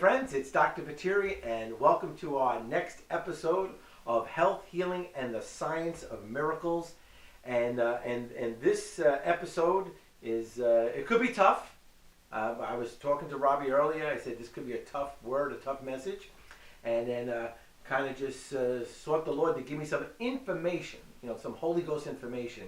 friends, it's Dr. Viteri, and welcome to our next episode of Health, Healing, and the Science of Miracles. And this episode is, it could be tough. I was talking to Robbie earlier. I said this could be a tough word, a tough message. And then kind of just sought the Lord to give me some information, some Holy Ghost information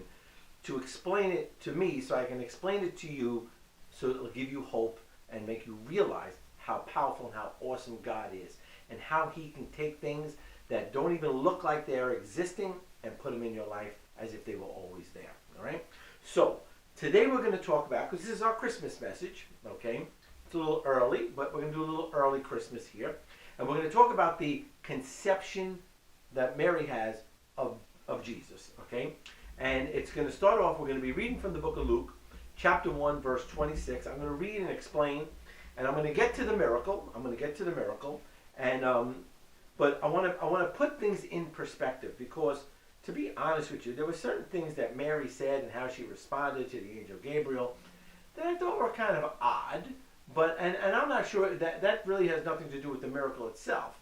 to explain it to me so I can explain it to you so it'll give you hope and make you realize how powerful and how awesome God is and how he can take things that don't even look like they're existing and put them in your life as if they were always there. All right? So today we're going to talk about, because this is our Christmas message, okay? It's a little early, but we're going to do a little early Christmas here. And we're going to talk about the conception that Mary has of Jesus, okay? And it's going to start off, we're going to be reading from the book of Luke, chapter 1, verse 26. I'm going to read and explain, and I'm going to get to the miracle. And but I want to put things in perspective, because to be honest with you, there were certain things that Mary said and how she responded to the angel Gabriel that I thought were kind of odd. But and I'm not sure that really has nothing to do with the miracle itself.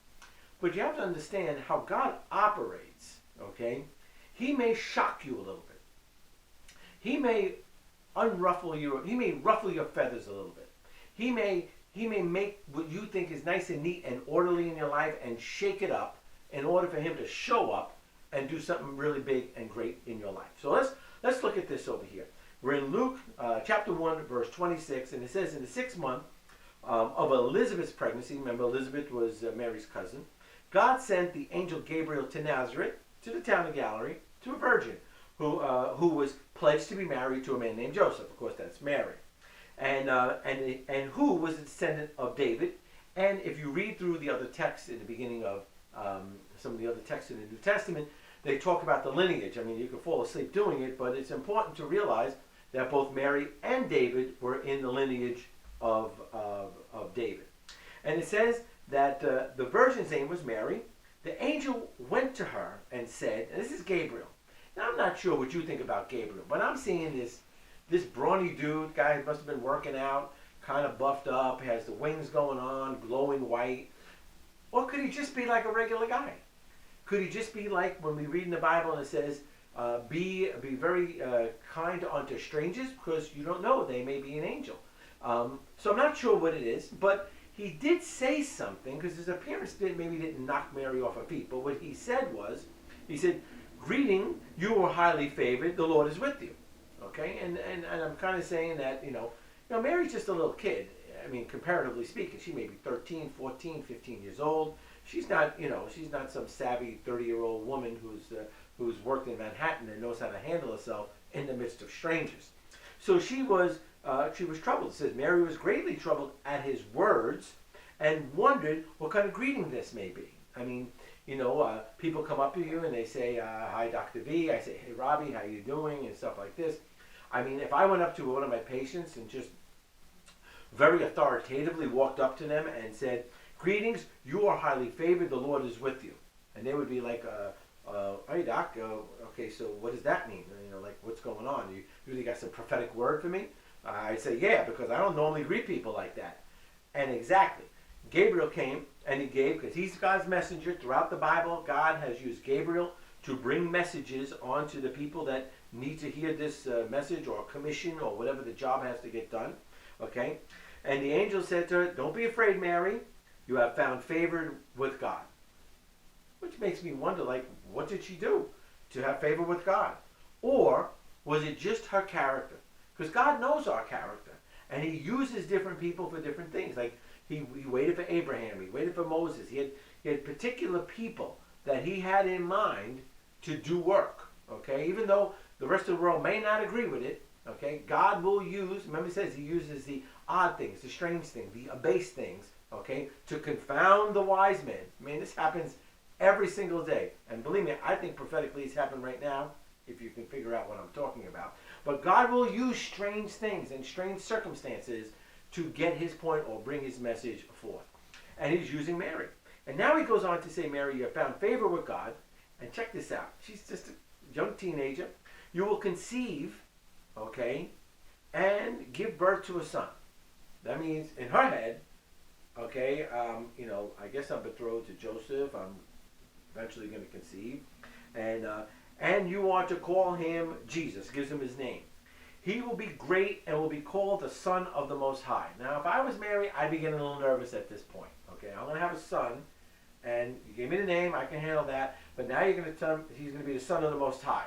But you have to understand how God operates, okay? He may shock you a little bit. He may ruffle your feathers a little bit. He may make what you think is nice and neat and orderly in your life and shake it up in order for him to show up and do something really big and great in your life. So let's look at this over here. We're in Luke chapter 1, verse 26, and it says, in the 6th month of Elizabeth's pregnancy, remember Elizabeth was Mary's cousin, God sent the angel Gabriel to Nazareth, to the town of Galilee, to a virgin who was pledged to be married to a man named Joseph. Of course, that's Mary. And who was a descendant of David. And if you read through the other texts in the beginning of some of the other texts in the New Testament, they talk about the lineage. I mean, you can fall asleep doing it, but it's important to realize that both Mary and David were in the lineage of David. And it says that the virgin's name was Mary. The angel went to her and said, and this is Gabriel. Now, I'm not sure what you think about Gabriel, but I'm seeing this brawny dude, guy who must have been working out, kind of buffed up, has the wings going on, glowing white. Or could he just be like a regular guy? Could he just be like when we read in the Bible and it says, be very kind unto strangers, because you don't know, they may be an angel. So I'm not sure what it is, but he did say something, because his appearance didn't knock Mary off her feet. But what he said was, he said, "Greeting, you are highly favored, the Lord is with you." Okay, and I'm kind of saying that, Mary's just a little kid. I mean, comparatively speaking, she may be 13, 14, 15 years old. She's not, she's not some savvy 30-year-old woman who's worked in Manhattan and knows how to handle herself in the midst of strangers. So she was troubled. It says Mary was greatly troubled at his words and wondered what kind of greeting this may be. I mean, people come up to you and they say, "Hi, Dr. V." I say, "Hey, Robbie, how you doing?" and stuff like this. I mean, if I went up to one of my patients and just very authoritatively walked up to them and said, "Greetings, you are highly favored, the Lord is with you," and they would be like, "Hey, doc, okay, so what does that mean? Like, what's going on? You really got some prophetic word for me?" I say, "Yeah, because I don't normally greet people like that." And exactly, Gabriel came and he gave, because he's God's messenger. Throughout the Bible, God has used Gabriel to bring messages on to the people that need to hear this message or commission or whatever the job has to get done. Okay? And the angel said to her, "Don't be afraid, Mary. You have found favor with God." Which makes me wonder, like, what did she do to have favor with God? Or was it just her character? Because God knows our character. And he uses different people for different things. Like, he waited for Abraham. He waited for Moses. He had particular people that he had in mind to do work. Okay? Even though the rest of the world may not agree with it, okay, God will use, remember it says he uses the odd things, the strange things, the abased things, okay, to confound the wise men. I mean, this happens every single day. And believe me, I think prophetically it's happening right now, if you can figure out what I'm talking about. But God will use strange things and strange circumstances to get his point or bring his message forth. And he's using Mary. And now he goes on to say, "Mary, you have found favor with God." And check this out. She's just a young teenager. "You will conceive, okay, and give birth to a son." That means, in her head, Okay, I guess I'm betrothed to Joseph. I'm eventually going to conceive, and you are to call him Jesus. Gives him his name. He will be great and will be called the Son of the Most High. Now, if I was Mary, I'd be getting a little nervous at this point. Okay, I'm going to have a son, and you gave me the name. I can handle that. But now you're going to tell him he's going to be the Son of the Most High.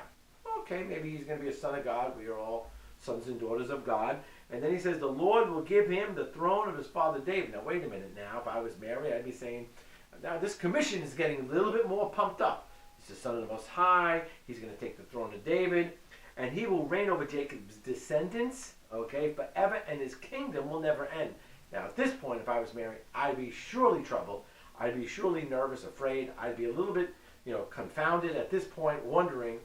Okay, maybe he's going to be a son of God. We are all sons and daughters of God. And then he says, the Lord will give him the throne of his father David. Now, wait a minute now. If I was Mary, I'd be saying, now this commission is getting a little bit more pumped up. He's the Son of the Most High. He's going to take the throne of David. And he will reign over Jacob's descendants, okay, forever, and his kingdom will never end. Now, at this point, if I was Mary, I'd be surely troubled. I'd be surely nervous, afraid. I'd be a little bit, confounded at this point, wondering,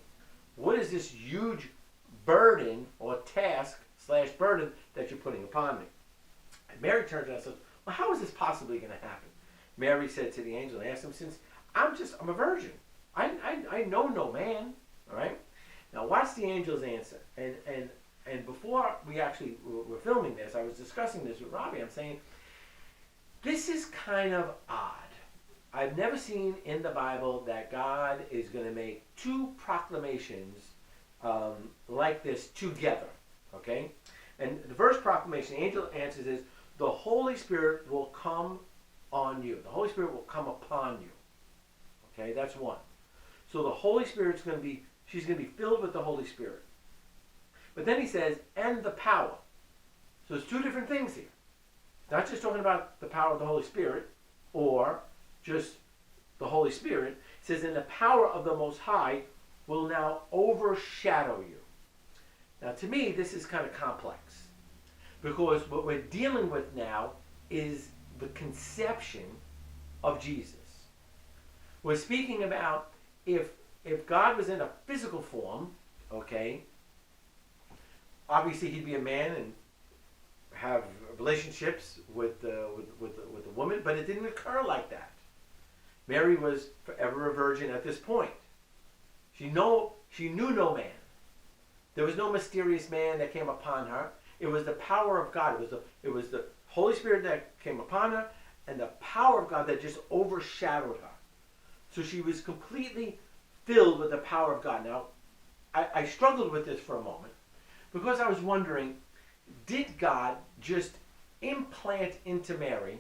what is this huge burden or task / burden that you're putting upon me? And Mary turns around and says, well, how is this possibly going to happen? Mary said to the angel and asked him, since I'm a virgin. I know no man, all right? Now watch the angel's answer. And before we actually were filming this, I was discussing this with Robbie. I'm saying, this is kind of odd. I've never seen in the Bible that God is going to make two proclamations like this together. Okay? And the first proclamation, the angel answers is, the Holy Spirit will come on you. The Holy Spirit will come upon you. Okay, that's one. So the Holy Spirit's going to be, she's going to be filled with the Holy Spirit. But then he says, and the power. So there's two different things here. Not just talking about the power of the Holy Spirit, or just the Holy Spirit. It says, and the power of the Most High will now overshadow you. Now to me, this is kind of complex. Because what we're dealing with now is the conception of Jesus. We're speaking about if God was in a physical form, okay, obviously he'd be a man and have relationships with the woman, but it didn't occur like that. Mary was forever a virgin at this point. She knew no man. There was no mysterious man that came upon her. It was the power of God. It was the Holy Spirit that came upon her, and the power of God that just overshadowed her. So she was completely filled with the power of God. Now, I struggled with this for a moment because I was wondering, did God just implant into Mary,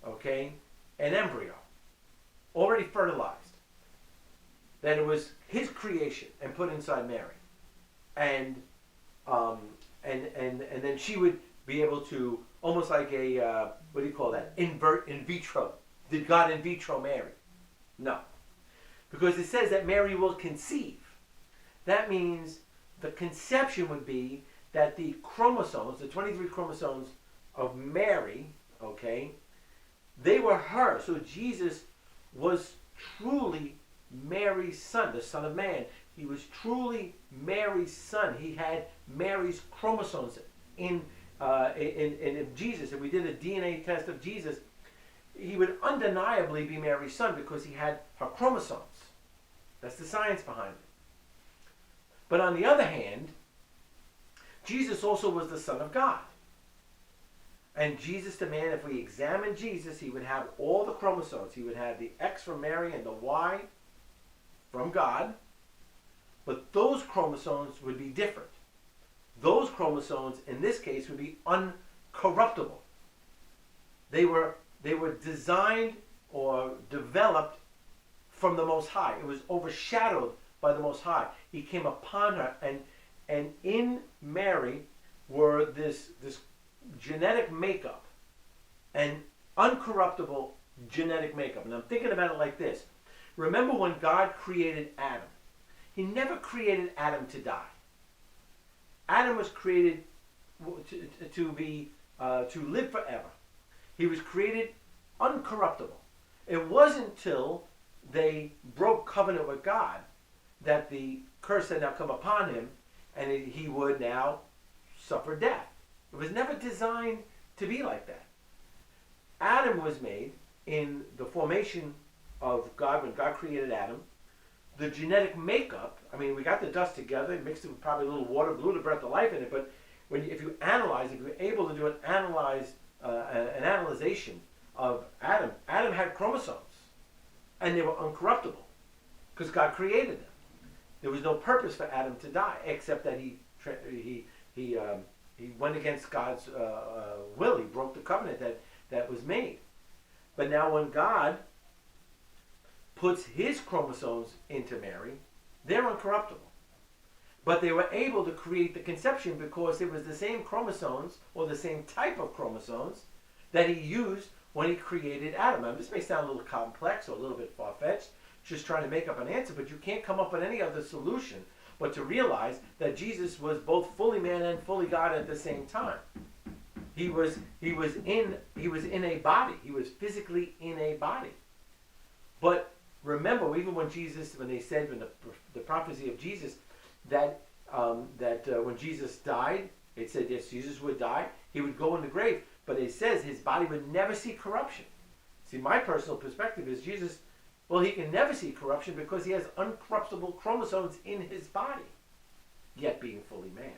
okay, an embryo already fertilized? That it was his creation and put inside Mary, and then she would be able to, almost like a what do you call that? Invert in vitro. Did God in vitro Mary? No, because it says that Mary will conceive. That means the conception would be that the chromosomes, the 23 chromosomes of Mary, okay, they were her. So Jesus was truly Mary's son, the Son of Man. He was truly Mary's son. He had Mary's chromosomes in Jesus. If we did a DNA test of Jesus, he would undeniably be Mary's son because he had her chromosomes. That's the science behind it. But on the other hand, Jesus also was the Son of God. And Jesus, the man, if we examine Jesus, he would have all the chromosomes. He would have the X from Mary and the Y from God. But those chromosomes would be different. Those chromosomes, in this case, would be uncorruptible. They were designed or developed from the Most High. It was overshadowed by the Most High. He came upon her, and in Mary were this genetic makeup, and uncorruptible genetic makeup. And I'm thinking about it like this. Remember when God created Adam? He never created Adam to die. Adam was created to live forever. He was created uncorruptible. It wasn't until they broke covenant with God that the curse had now come upon him, and he would now suffer death. It was never designed to be like that. Adam was made in the formation of God, when God created Adam. The genetic makeup, I mean, we got the dust together, mixed it with probably a little water, blew the breath of life in it, but if you're able to do an analyzation of Adam, Adam had chromosomes, and they were uncorruptible because God created them. There was no purpose for Adam to die except that he went against God's will. He broke the covenant that was made. But now when God puts his chromosomes into Mary, they're uncorruptible. But they were able to create the conception because it was the same chromosomes or the same type of chromosomes that he used when he created Adam. Now, this may sound a little complex or a little bit far-fetched, just trying to make up an answer, but you can't come up with any other solution but to realize that Jesus was both fully man and fully God at the same time. He was in a body. He was physically in a body. But remember, even when they said in the prophecy of Jesus that when Jesus died, it said yes, Jesus would die. He would go in the grave, but it says his body would never see corruption. See, my personal perspective is Jesus. Well, he can never see corruption because he has uncorruptible chromosomes in his body, yet being fully man.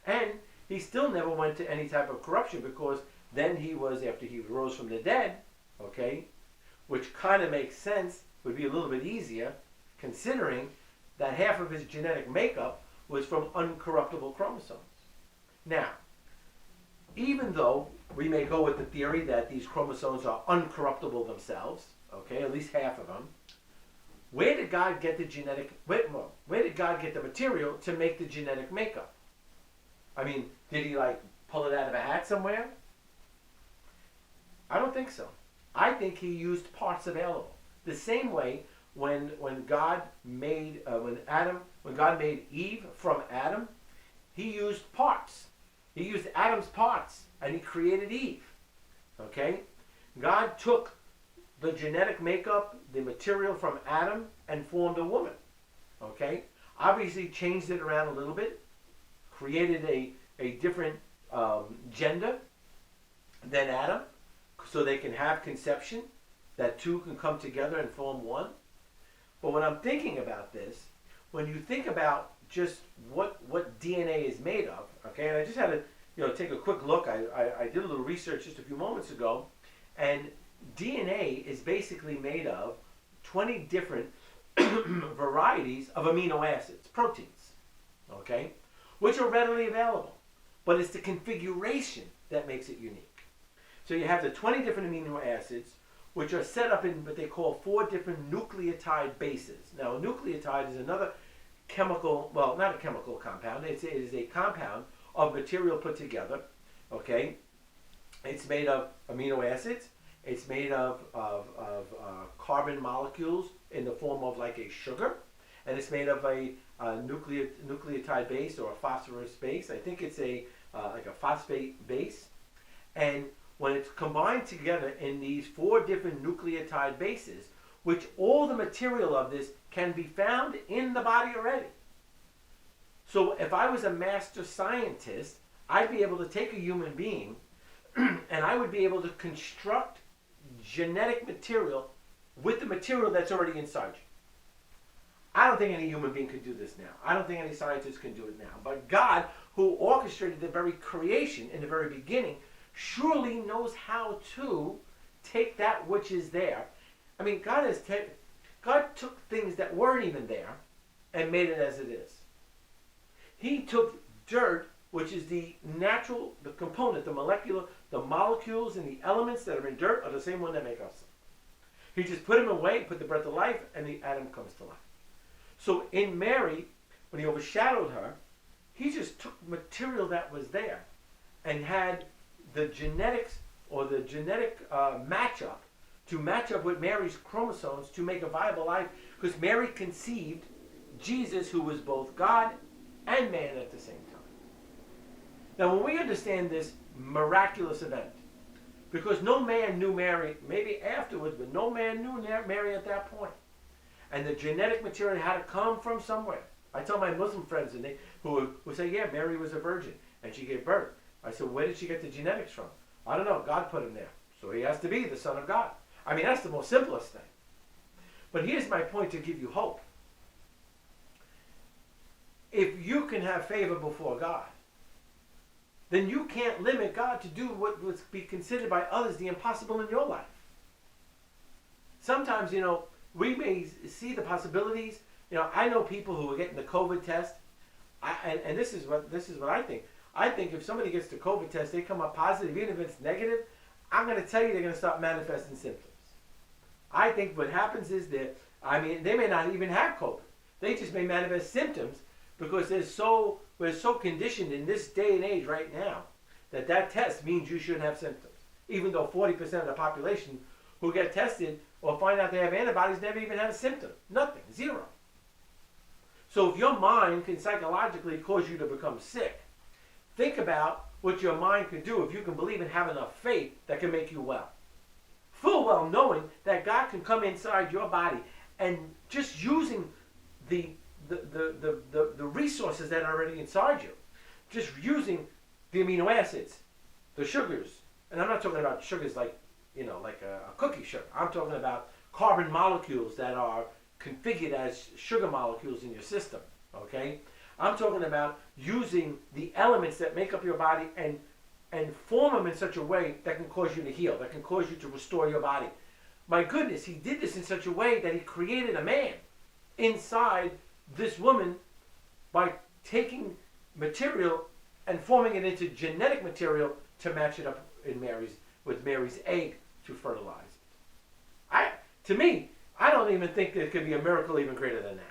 And he still never went to any type of corruption because then he was, after he rose from the dead, okay, which kind of makes sense, would be a little bit easier, considering that half of his genetic makeup was from uncorruptible chromosomes. Now, even though we may go with the theory that these chromosomes are uncorruptible themselves, okay, at least half of them, where did God get where did God get the material to make the genetic makeup? I mean, did he pull it out of a hat somewhere? I don't think so. I think he used parts available. The same way when God made Eve from Adam, he used parts. He used Adam's parts and he created Eve. Okay? God took the genetic makeup, the material from Adam, and formed a woman. Okay? Obviously changed it around a little bit, created a different gender than Adam, so they can have conception, that two can come together and form one. But when I'm thinking about this, when you think about just what DNA is made of, okay, and I just had to take a quick look. I did a little research just a few moments ago, and DNA is basically made of 20 different varieties of amino acids, proteins, okay, which are readily available. But it's the configuration that makes it unique. So you have the 20 different amino acids, which are set up in what they call 4 different nucleotide bases. Now, a nucleotide is another chemical, well, not a chemical compound. It is a compound of material put together, okay? It's made of amino acids. It's made of carbon molecules in the form of like a sugar. And it's made of a nucleotide base or a phosphorus base. I think it's like a phosphate base. And when it's combined together in these 4 different nucleotide bases, which all the material of this can be found in the body already. So if I was a master scientist, I'd be able to take a human being and I would be able to construct genetic material with the material that's already inside you. I don't think any human being could do this now. I don't think any scientist can do it now. But God, who orchestrated the very creation in the very beginning, surely knows how to take that which is there. I mean, God took things that weren't even there and made it as it is. He took dirt, which is the component, the molecules and the elements that are in dirt are the same one that make us. He just put them away, put the breath of life, and the atom comes to life. So in Mary, when he overshadowed her, he just took material that was there and had the genetics or the genetic matchup to match up with Mary's chromosomes to make a viable life, because Mary conceived Jesus, who was both God and man at the same time. Now, when we understand this miraculous event, because no man knew Mary, maybe afterwards, but no man knew Mary at that point. And the genetic material had to come from somewhere. I tell my Muslim friends, and who say, yeah, Mary was a virgin, and she gave birth. I said, where did she get the genetics from? I don't know. God put him there. So he has to be the Son of God. I mean, that's the most simplest thing. But here's my point to give you hope. If you can have favor before God, then you can't limit God to do what would be considered by others the impossible in your life. Sometimes, we may see the possibilities. I know people who are getting the COVID test, and this is what I think. I think if somebody gets the COVID test, they come up positive, even if it's negative, I'm going to tell you they're going to start manifesting symptoms. I think what happens is that, they may not even have COVID. They just may manifest symptoms because we're so conditioned in this day and age right now that test means you shouldn't have symptoms. Even though 40% of the population who get tested or find out they have antibodies never even had a symptom. Nothing. Zero. So if your mind can psychologically cause you to become sick, think about what your mind can do if you can believe and have enough faith that can make you well. Full well knowing that God can come inside your body and just using the resources that are already inside you, just using the amino acids, the sugars, and I'm not talking about sugars like a cookie sugar. I'm talking about carbon molecules that are configured as sugar molecules in your system, okay? I'm talking about using the elements that make up your body and form them in such a way that can cause you to heal, that can cause you to restore your body. My goodness, he did this in such a way that he created a man inside this woman by taking material and forming it into genetic material to match it up with Mary's egg to fertilize it. To me, I don't even think there could be a miracle even greater than that.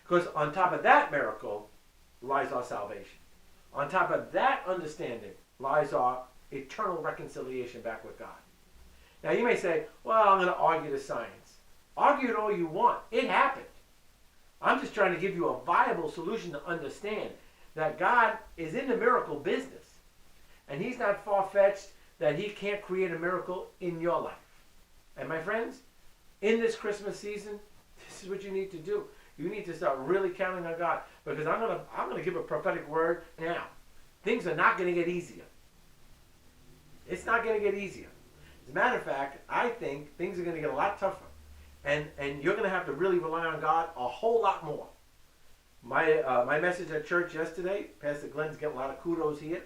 Because on top of that miracle lies our salvation. On top of that understanding lies our eternal reconciliation back with God. Now you may say, well, I'm going to argue the science. Argue it all you want. It happened. I'm just trying to give you a viable solution to understand that God is in the miracle business. And he's not far-fetched that he can't create a miracle in your life. And my friends, in this Christmas season, this is what you need to do. You need to start really counting on God. Because I'm gonna give a prophetic word now. Things are not going to get easier. It's not going to get easier. As a matter of fact, I think things are going to get a lot tougher. And you're going to have to really rely on God a whole lot more. My message at church yesterday, Pastor Glenn's getting a lot of kudos here.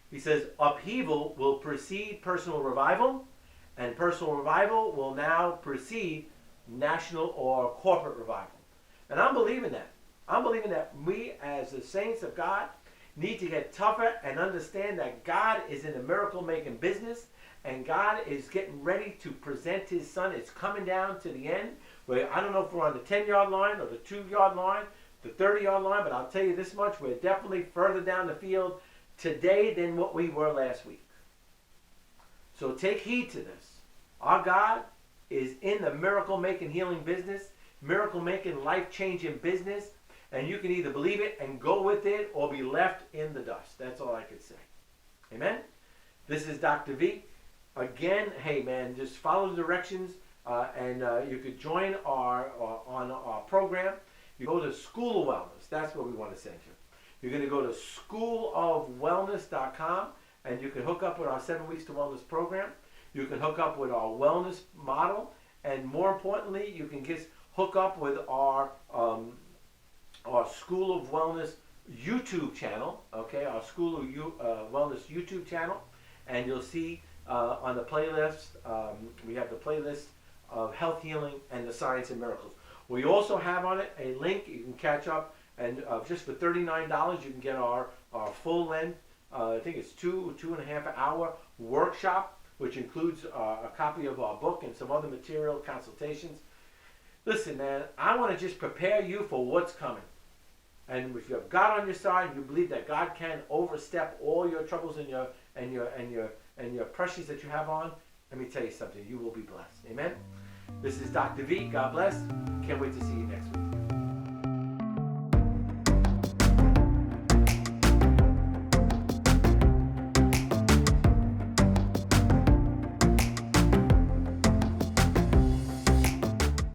He says, upheaval will precede personal revival, and personal revival will now precede national or corporate revival. And I'm believing that. I'm believing that we as the saints of God need to get tougher and understand that God is in the miracle-making business, and God is getting ready to present his son. It's coming down to the end, where I don't know if we're on the 10-yard line or the 2-yard line, the 30-yard line, but I'll tell you this much, we're definitely further down the field today than what we were last week. So take heed to this. Our God is in the miracle-making healing business, miracle-making life-changing business, and you can either believe it and go with it or be left in the dust. That's all I could say. Amen? This is Dr. V. Again, hey man, just follow the directions and you could join on our program. You go to School of Wellness. That's what we want to send you. You're going to go to schoolofwellness.com and you can hook up with our 7 Weeks to Wellness program. You can hook up with our wellness model, and more importantly, you can just hook up with our School of Wellness YouTube channel, okay, our School of Wellness YouTube channel, and you'll see on the playlist, we have the playlist of health healing and the science and miracles. We also have on it a link you can catch up, and just for $39 you can get our full length, I think it's 2.5 hour workshop, which includes a copy of our book and some other material, consultations. Listen, man, I want to just prepare you for what's coming. And if you have God on your side, you believe that God can overstep all your troubles and your pressures that you have on, let me tell you something, you will be blessed. Amen? This is Dr. V. God bless. Can't wait to see you next week.